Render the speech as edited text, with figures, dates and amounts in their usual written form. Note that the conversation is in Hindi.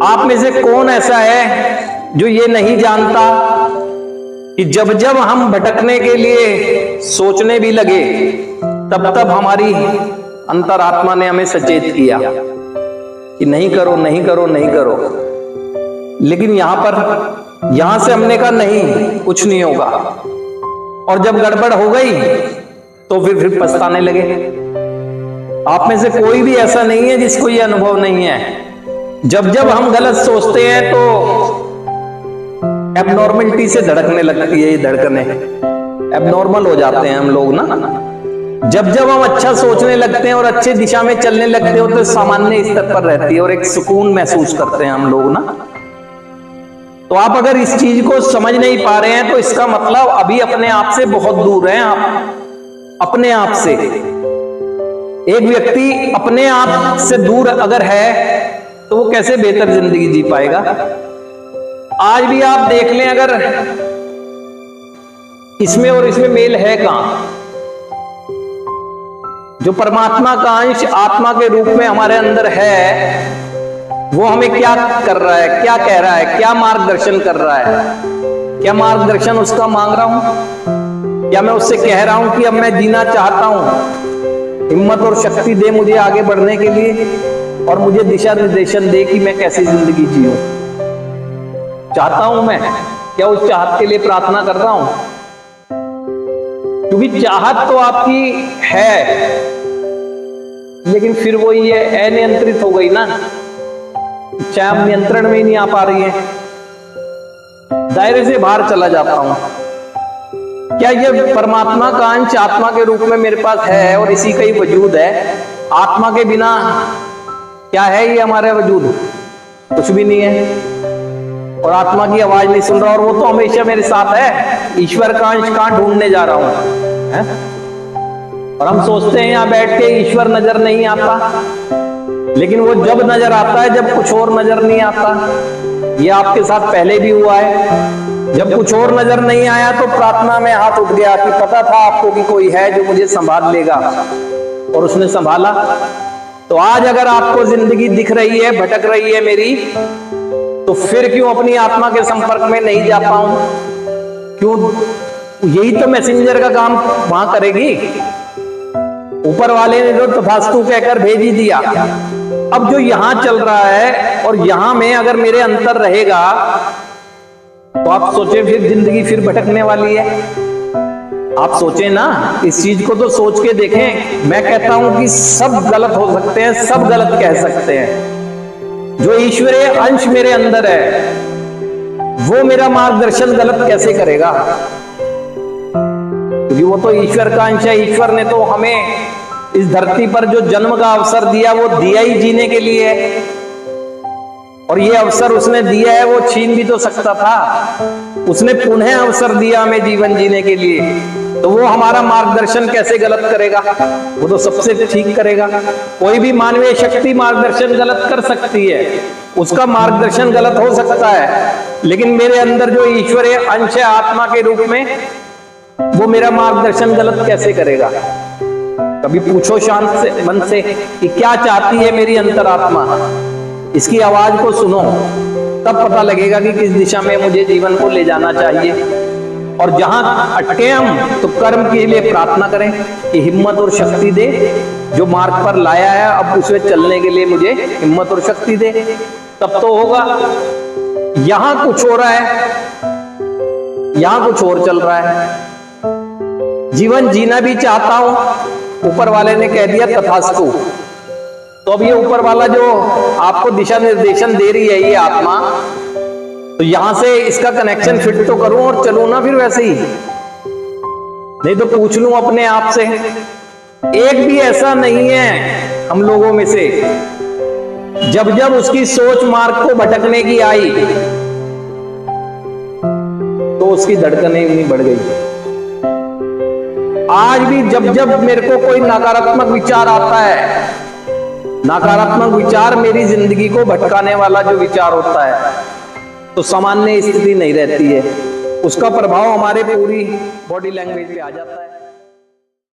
आप में से कौन ऐसा है जो ये नहीं जानता कि जब जब हम भटकने के लिए सोचने भी लगे तब तब हमारी अंतरात्मा ने हमें सचेत किया कि नहीं करो नहीं करो नहीं करो। लेकिन यहां से हमने कहा नहीं, कुछ नहीं होगा, और जब गड़बड़ हो गई तो फिर पछताने लगे। आप में से कोई भी ऐसा नहीं है जिसको ये अनुभव नहीं है। जब जब हम गलत सोचते हैं तो एबनॉर्मलिटी से धड़कने लगती है, ये धड़कने एबनॉर्मल हो जाते हैं हम लोग ना। जब जब हम अच्छा सोचने लगते हैं और अच्छे दिशा में चलने लगते हो तो सामान्य स्तर पर रहती है और एक सुकून महसूस करते हैं हम लोग ना। तो आप अगर इस चीज को समझ नहीं पा रहे हैं तो इसका मतलब अभी अपने आप से बहुत दूर हैं आप। अपने आप से एक व्यक्ति अपने आप से दूर अगर है तो वो कैसे बेहतर जिंदगी जी पाएगा। आज भी आप देख लें, अगर इसमें और इसमें मेल है कहां? जो परमात्मा का अंश आत्मा के रूप में हमारे अंदर है वो हमें क्या कर रहा है, क्या कह रहा है, क्या मार्गदर्शन कर रहा है? क्या मार्गदर्शन उसका मांग रहा हूं? क्या मैं उससे कह रहा हूं कि अब मैं जीना चाहता हूं, हिम्मत और शक्ति दे मुझे आगे बढ़ने के लिए और मुझे दिशा निर्देशन दे कि मैं कैसी जिंदगी जीऊं? चाहता हूं मैं? क्या उस चाहत के लिए प्रार्थना कर रहा हूं? क्योंकि चाहत तो आपकी है लेकिन फिर वो ये अनियंत्रित हो गई ना, चाहे नियंत्रण में ही नहीं आ पा रही है, दायरे से बाहर चला जाता हूं। क्या ये परमात्मा का अंश आत्मा के रूप में मेरे पास है और इसी का ही वजूद है? आत्मा के बिना क्या है ये हमारा वजूद? कुछ भी नहीं है। और आत्मा की आवाज नहीं सुन रहा और वो तो हमेशा मेरे साथ है। ईश्वर का अंश कहां ढूंढने जा रहा हूं है? और हम सोचते हैं यहां बैठ के ईश्वर नजर नहीं आता, लेकिन वो जब नजर आता है जब कुछ और नजर नहीं आता। ये आपके साथ पहले भी हुआ है। जब कुछ और नजर नहीं आया तो प्रार्थना में हाथ उठ गया कि पता था आपको कि कोई है जो मुझे संभाल लेगा, और उसने संभाला। तो आज अगर आपको जिंदगी दिख रही है, भटक रही है मेरी, तो फिर क्यों अपनी आत्मा के संपर्क में नहीं जा पाऊं? क्यों? यही तो मैसेंजर का काम वहां करेगी। ऊपर वाले ने जो तथास्तु कहकर भेज ही दिया। अब जो यहां चल रहा है और यहां में अगर मेरे अंतर रहेगा तो आप सोचे फिर जिंदगी फिर भटकने वाली है। आप सोचें ना, इस चीज को तो सोच के देखें। मैं कहता हूं कि सब गलत हो सकते हैं, सब गलत कह सकते हैं। जो ईश्वरीय अंश मेरे अंदर है वो मेरा मार्गदर्शन गलत कैसे करेगा? क्योंकि वो तो ईश्वर का अंश है। ईश्वर ने तो हमें इस धरती पर जो जन्म का अवसर दिया वो दिया ही जीने के लिए है, और ये अवसर उसने दिया है वो छीन भी तो सकता था। उसने पुनः अवसर दिया हमें जीवन जीने के लिए, तो वो हमारा मार्गदर्शन कैसे गलत करेगा? वो तो सबसे ठीक करेगा। कोई भी मानवीय शक्ति मार्गदर्शन गलत कर सकती है, उसका मार्गदर्शन गलत हो सकता है, लेकिन मेरे अंदर जो ईश्वरीय अंश है आत्मा के रूप में, वो मेरा मार्गदर्शन गलत कैसे करेगा? कभी पूछो शांत से मन से कि क्या चाहती है मेरी अंतरात्मा। इसकी आवाज को सुनो, तब पता लगेगा कि किस दिशा में मुझे जीवन को ले जाना चाहिए। और जहां अटके हम तो कर्म के लिए प्रार्थना करें कि हिम्मत और शक्ति दे। जो मार्ग पर लाया है अब उसमें चलने के लिए मुझे हिम्मत और शक्ति दे, तब तो होगा। यहां कुछ हो रहा है, यहां कुछ और चल रहा है। जीवन जीना भी चाहता हूं, ऊपर वाले ने कह दिया तथास्तु। तो अब ये ऊपर वाला जो आपको दिशा निर्देशन दे रही है ये आत्मा, तो यहां से इसका कनेक्शन फिट तो करूं और चलूं ना फिर वैसे ही। नहीं तो पूछ लूं अपने आप से। एक भी ऐसा नहीं है हम लोगों में से जब जब उसकी सोच मार्ग को भटकने की आई तो उसकी धड़कनें नहीं बढ़ गई। आज भी जब जब मेरे को कोई नकारात्मक विचार आता है, नकारात्मक विचार मेरी जिंदगी को भटकाने वाला जो विचार होता है, तो सामान्य स्थिति नहीं रहती है। उसका प्रभाव हमारे पूरी बॉडी लैंग्वेज पे आ जाता है।